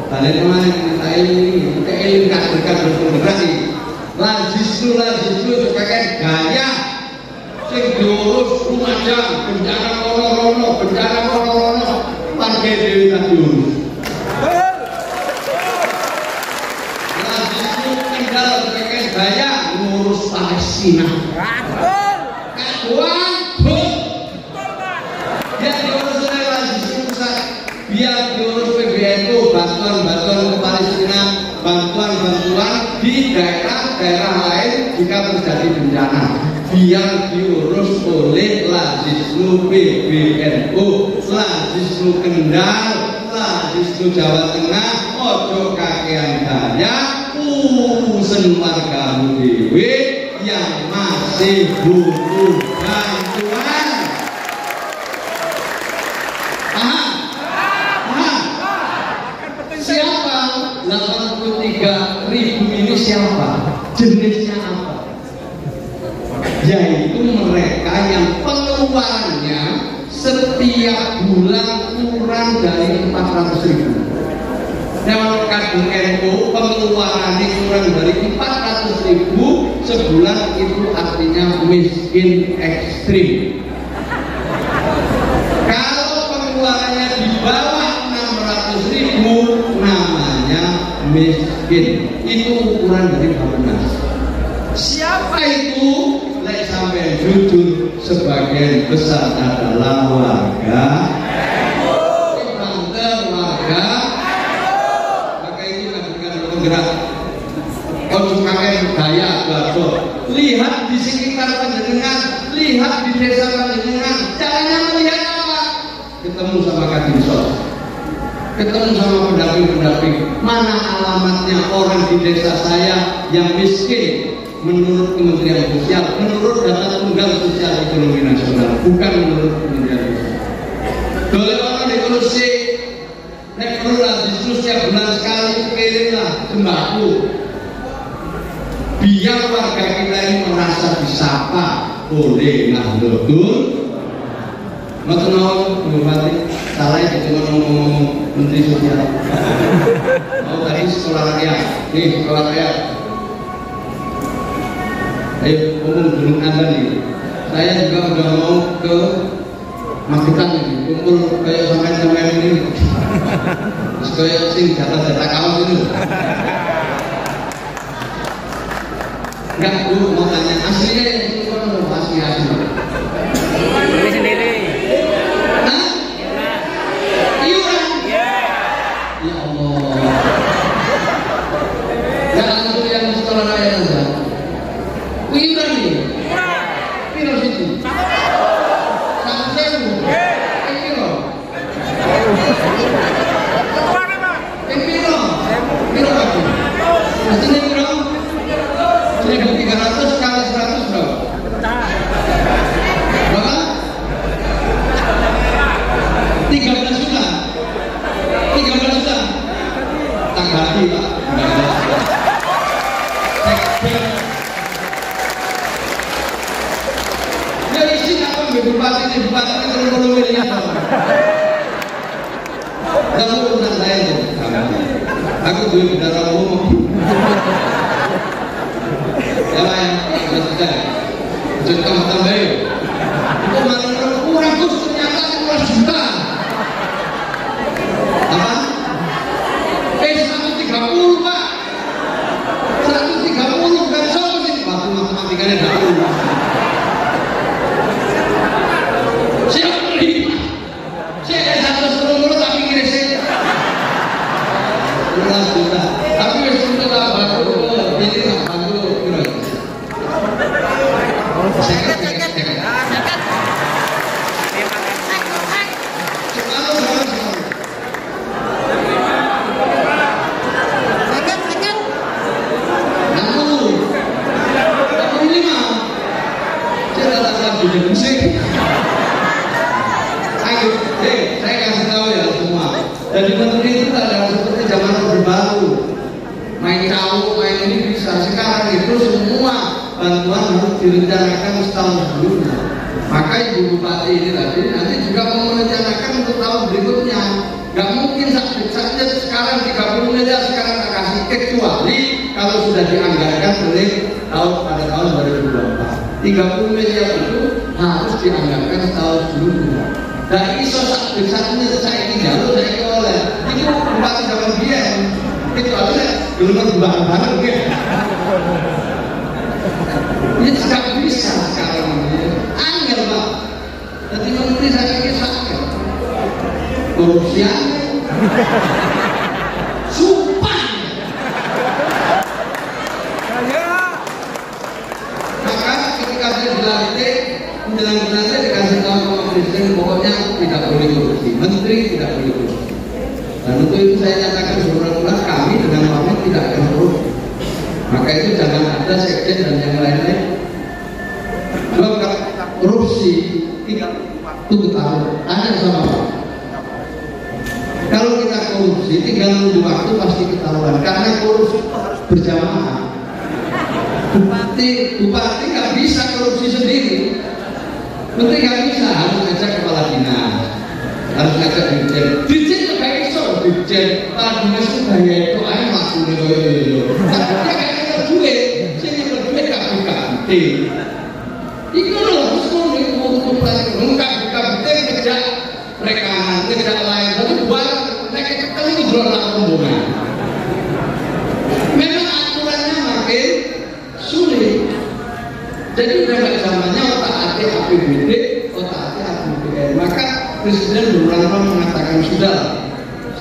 Kalian kemarin kita ini kader-kader demokrasi. Lazislu sebagai gaya sing diurus Lumajang, bencana Rono, warga Dewi tak diurus. Lazislu tinggal sebagai gaya ngurus Palestina. Kaduan, bantuan-bantuan ke Palestina, bantuan-bantuan di daerah-daerah lain jika terjadi bencana, biar diurus oleh Lazisnu PBNU, Lazisnu Kendal, Lazisnu Jawa Tengah. Ojo kakean daya urusan warga dewe yang masih butuh bantuan. Paham? Siapa 83.000 ini siapa? Jenisnya apa? Yaitu mereka yang pengeluarannya setiap bulan kurang dari 400.000. Lewat kadung NU pengeluarannya kurang dari 400.000 sebulan, itu artinya miskin ekstrim. Kalau pengeluarannya di bawah 600.000 namanya miskin. Itu ukuran dari Bapenas. Siapa itu? Lek sampai jujur, sebagian besar adalah warga gerak. Ojo kakek gaya gato. Lihat di sekitar panjenengan, lihat di desa panjenengan. Caranya melihat apa? Ketemu sama kadinsos, ketemu sama pendamping-pendamping. Mana alamatnya orang di desa saya yang miskin menurut Kementerian Sosial, menurut data tunggal sosial ekonomi nasional, bukan menurut Kementerian Sosial. Boleh orang di kursi. Nek perlu justru setiap bulan sekali kirimlah sembako, biar warga kita ini merasa disapa oleh Nahdlatul. Mboten napa Bupati, salah itu ngomong Menteri Sosial. Mau tadi sekolah rakyat, nih sekolah rakyat. Ayo umum Gunung Anda nih. Saya juga udah mau ke Magetan ini, kumpul kayak sampai ini. Terus kayak sing data-data kawan itu. Enggak, Bu, mau tanya aslinya itu kan asli. Beli sendiri. Hah? Iuran? Ya. Ya Allah. Ya langsung yang sekolah rakyat saja. Iuran nih. Piro situ? 1.000. Piro? Piro lagi? Hasilnya piro? 1.300 kali 100 berapa? Berapa? 13 juta. 13 juta. Tak ganti Pak. Ya isi apa bupati ini 30 miliar. Kamu urusan saya itu. Aku duit bendara umum. Ya Pak ya, sudah. Jadi tambah yuk. Itu malah kurang Gus, ternyata 15 juta. Apa? 130 Pak. 130 kan sama sih. Waktu matematikanya gak perlu. Siap beli Pak. Saya 130 tapi kira saya 15 juta. Tapi untuk baru ini lah baru kira. Saya kasih tahu ya semua. Jadi menteri itu adalah seperti zaman Orde Baru. Main cawu, main ini bisa. Sekarang itu semua bantuan harus direncanakan setahun sebelumnya. Maka Ibu Bupati ini tadi nanti juga mau merencanakan untuk tahun berikutnya. Gak mungkin saja sekarang 30 miliar sekarang tak kasih, kecuali kalau sudah dianggarkan oleh pada tahun 2024. 30 miliar itu harus dianggarkan setahun sebelumnya. Dan iso besarnya saya ini jalur saya ini oleh itu bupati zaman dia itu ada belum barang-barang gitu. Ini tidak bisa sekarang ini. Angel Pak. Jadi menteri saya ini sakit. Korupsi pokoknya tidak boleh korupsi, menteri tidak boleh korupsi. Dan untuk itu saya nyatakan sebulan kami dengan Muhammad tidak akan korupsi. Maka itu jangan ada sekjen dan yang lain-lain. Kalau korupsi tidak itu ketahuan. Tanya sama Pak. Kalau kita korupsi tinggal nunggu waktu pasti ketahuan. Karena korupsi itu harus berjamaah. Bupati nggak bisa korupsi sendiri. Menteri nggak bisa, harus ngajak kepala dinas, harus ngajak dirjen. Dirjen juga kayak iso, dirjen. Dinas itu gaya itu aja maksudnya itu. Tapi dia kayak duit, sini berduit nggak BKBT. Itu loh, terus untuk lengkap BKBT ngejak rekanan, ngejak lain. Tapi buat mereka cekel itu berolah rombongan. Memang aturannya makin sulit. Jadi udah gak zamannya otak-atik APBD, otak-atik APBN. Maka Presiden berulang-ulang mengatakan sudah,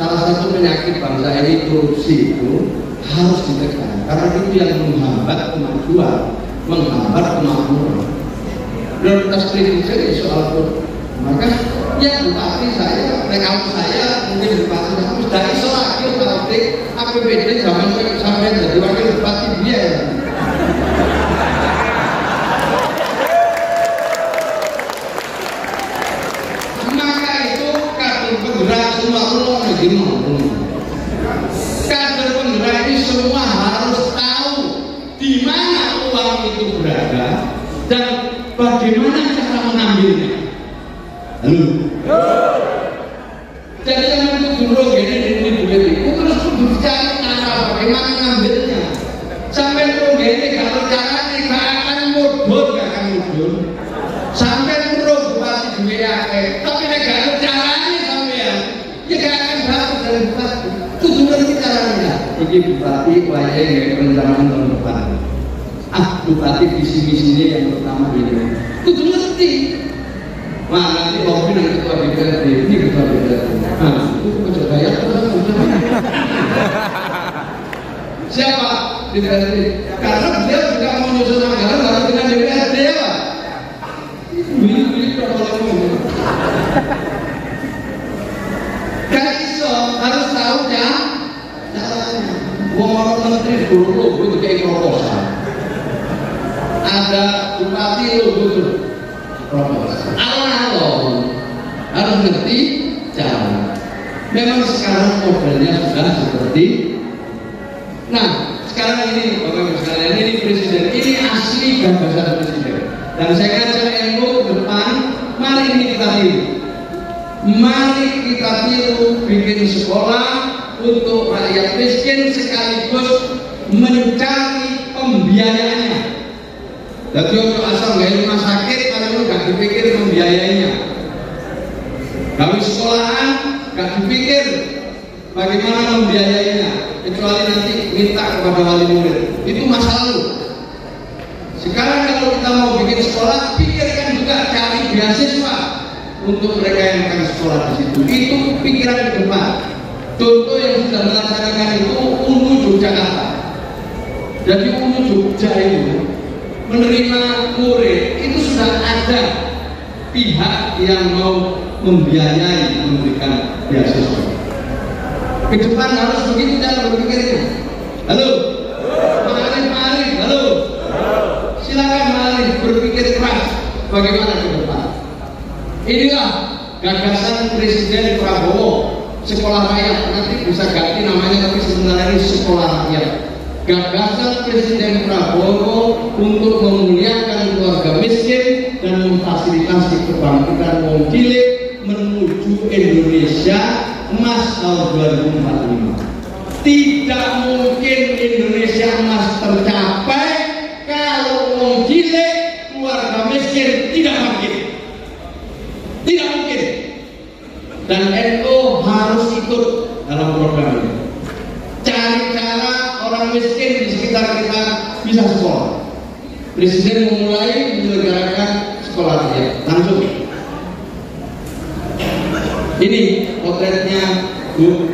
salah satu penyakit bangsa ini korupsi itu harus ditekan. Karena itu yang menghambat kemajuan, menghambat kemakmuran. Prioritas kritis saya soal korupsi. Maka ya bupati saya, rekam saya mungkin bupati saya sudah iso lagi otak-atik APBD zaman sampai jadi wakil bupati dia ya. Kader penggerak ini semua harus tahu di mana uang itu berada dan bagaimana cara mengambilnya. Halo. Jadi jangan itu dulu gini itu terus bicara cara bagaimana mengambilnya. Sampai dulu gini kalau caranya nggak akan mundur, nggak akan mundur. Sampai dulu bupati juga tapi nggak caranya sampean. Ya gak akan dapat dari bupati. Itu ngerti caranya. Ini bupati wajah yang perencanaan tahun depan. Bupati visi misinya yang pertama ini. Itu ngerti. Wah nanti lobby nanti ketua BPRD ini ketua BPRD. Itu kocok bayar siapa BPRD? Karena dia juga mau nyusun anggaran harus dengan BPRD ya Pak. Milik berapa lama? Harus tahu ya caranya. Orang menteri dulu itu kayak proposal. Ada bupati itu proposal. Alon harus ngerti cara. Memang sekarang modelnya sudah seperti. Nah sekarang ini bapak-bapak sekalian ini presiden ini asli gagasan presiden. Dan saya ngajak NU ke depan. Mari ini kita tiru. Mari kita tiru bikin sekolah untuk rakyat miskin sekaligus mencari pembiayaannya. Jadi untuk asal nggak rumah sakit kalau nggak dipikir membiayainya. Kami sekolahan nggak dipikir bagaimana membiayainya, kecuali nanti minta kepada wali murid. Itu masa lalu. Sekarang kalau kita mau bikin sekolah, pikirkan juga cari beasiswa untuk mereka yang akan sekolah di situ. Itu pikiran ke depan. Contoh yang sudah melaksanakan itu UNU Yogyakarta. Jadi UNU Jogja itu menerima murid itu sudah ada pihak yang mau membiayai memberikan beasiswa. Ke depan harus begitu cara berpikirnya. Halo, Ma'arif, halo. Silakan Ma'arif berpikir keras bagaimana ke depan. Inilah gagasan Presiden Prabowo, sekolah rakyat. Nanti bisa ganti namanya, tapi sebenarnya ini sekolah rakyat. Gagasan Presiden Prabowo untuk memuliakan keluarga miskin dan memfasilitasi kebangkitan wong cilik menuju Indonesia Emas tahun 2045. Tidak mungkin Indonesia Emas tercapai kalau wong cilik keluarga miskin tidak bangkit. Tidak mungkin. Dan NU harus ikut dalam program ini. Cari cara orang miskin di sekitar kita bisa sekolah. Presiden memulai menyelenggarakan sekolah rakyat langsung. Ini potretnya Bu.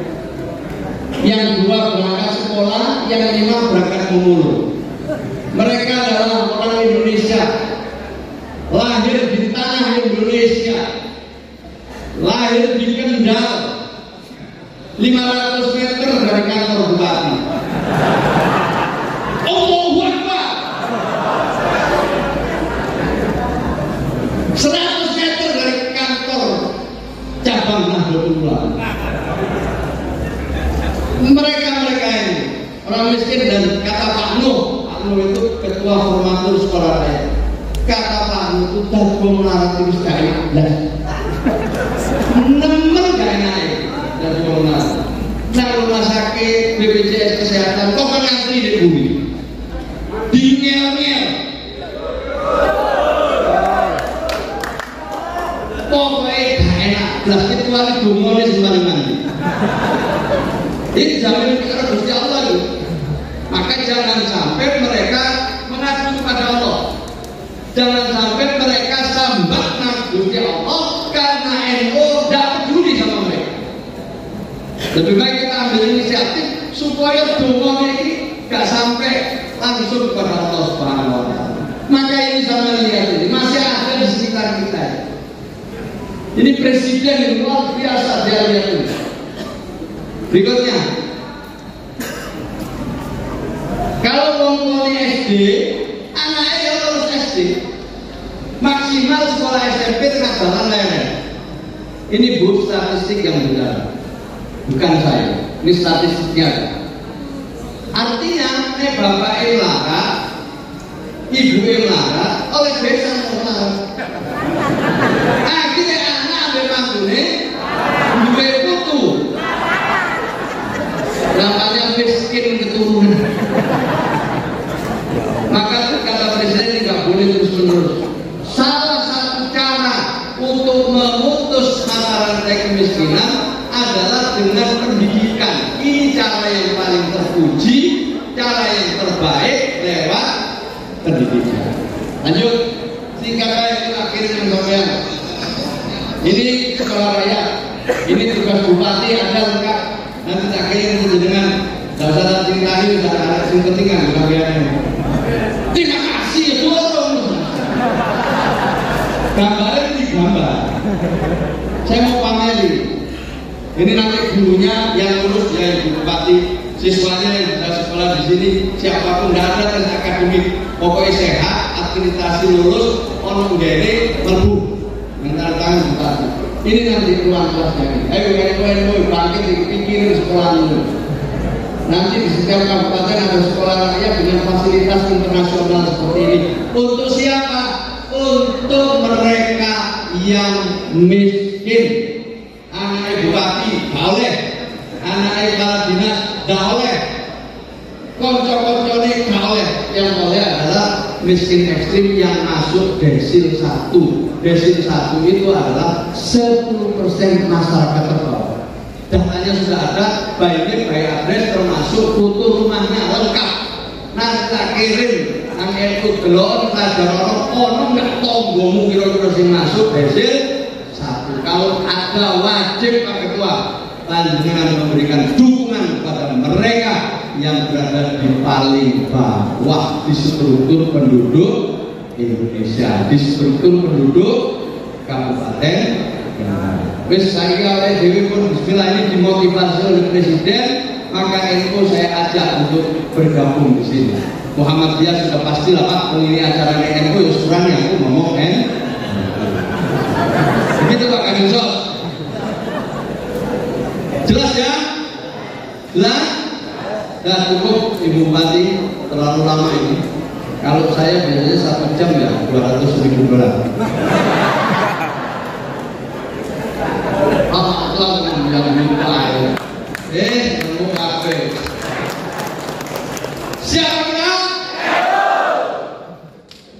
Yang dua berangkat sekolah, yang lima berangkat memulung. Mereka adalah orang Indonesia, lahir di tanah Indonesia, lahir di Kendal, 500 meter dari kantor bupati. Allahu Akbar. 100 meter dari kantor cabang Nahdlatul Ulama. Mereka ini orang miskin, dan kata Pak Nuh itu ketua formatur sekolah saya. Kata Pak Nuh itu dagang melarat itu gak enak. Nemen gak enak dagang melarat. Nah, rumah sakit BPJS kesehatan kok kan asli di bumi. Dingel-ngel. Pokoknya gak enak. Belas kecuali dungone sembarangan. Ini jaminan kita Gusti Allah itu. Maka jangan sampai mereka mengacu kepada Allah. Jangan sampai mereka sambat nang Gusti Allah karena NU tidak peduli sama mereka. Lebih baik kita ambil inisiatif supaya doa ini gak sampai langsung kepada Allah Subhanahu wa Ta'ala. Maka ini sama lihat ini masih ada di sekitar kita. Ini presiden yang luar biasa dia lihat ini. Berikutnya, kalau mau SD, anaknya yang lulus SD, maksimal sekolah SMP tengah jalan leren. Ini Bu statistik yang benar, bukan saya. Ini statistiknya. Artinya, bapak melarat, ibu melarat, oleh desa melarat. Akhirnya anak ambil mangkune, ibu putu. Namanya miskin keturunan. Maka kata presiden tidak boleh terus menerus. Salah satu cara untuk memutus mata rantai kemiskinan adalah dengan pendidikan. Ini cara yang paling terpuji, cara yang terbaik lewat pendidikan. Lanjut, singkat saya itu akhirnya sampean. Ini sekolah rakyat, ini tugas bupati ada lengkap. Nanti akhirnya itu dengan dasar cerita ini sudah ada yang ketinggalan sampean. Terima kasih ya Tuhan. Gambarnya ini gambar. Saya mau pameri. Ini nanti gurunya yang lulus ya Ibu Bupati, siswanya yang sudah sekolah di sini, siapapun tidak ada tes akademik, pokoknya sehat, akreditasi lulus, ono gede, melbu, mental tangan Bupati. Ini nanti ruang kelasnya ini. Ayo kalian bangkit dipikirin sekolah dulu. Nanti di setiap kabupaten ada sekolah rakyat dengan fasilitas internasional seperti ini. Untuk siapa? Untuk mereka yang miskin. Anak bupati, gak oleh. Anak kepala dinas, gak oleh. Konco-koncone gak oleh. Yang oleh adalah miskin ekstrim yang masuk desil 1. Desil 1 itu adalah 10% masyarakat terbawah. Datanya sudah ada, baiknya by address termasuk foto rumahnya lengkap. Nanti tak kirim, nang itu gelon, pelajar orang nggak tonggomu kira-kira sing masuk desil 1. Kalau ada wajib Pak Ketua, panjenengan memberikan dukungan kepada mereka yang berada di paling bawah di struktur penduduk Indonesia, di struktur penduduk kabupaten. Wis saya oleh Dewi pun bismillah ini dimotivasi oleh Presiden, maka info saya ajak untuk bergabung di sini. Muhammadiyah sudah pasti lah Pak, ini acaranya NU ya surannya aku ngomong begitu Pak Kadin Sos. Jelas ya? Jelas? Nah cukup Ibu Bupati, terlalu lama ini. Kalau saya biasanya 1 jam ya $200.000. Siapa kita?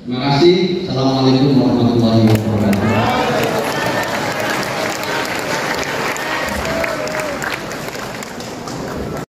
Terima kasih. Assalamualaikum warahmatullahi wabarakatuh.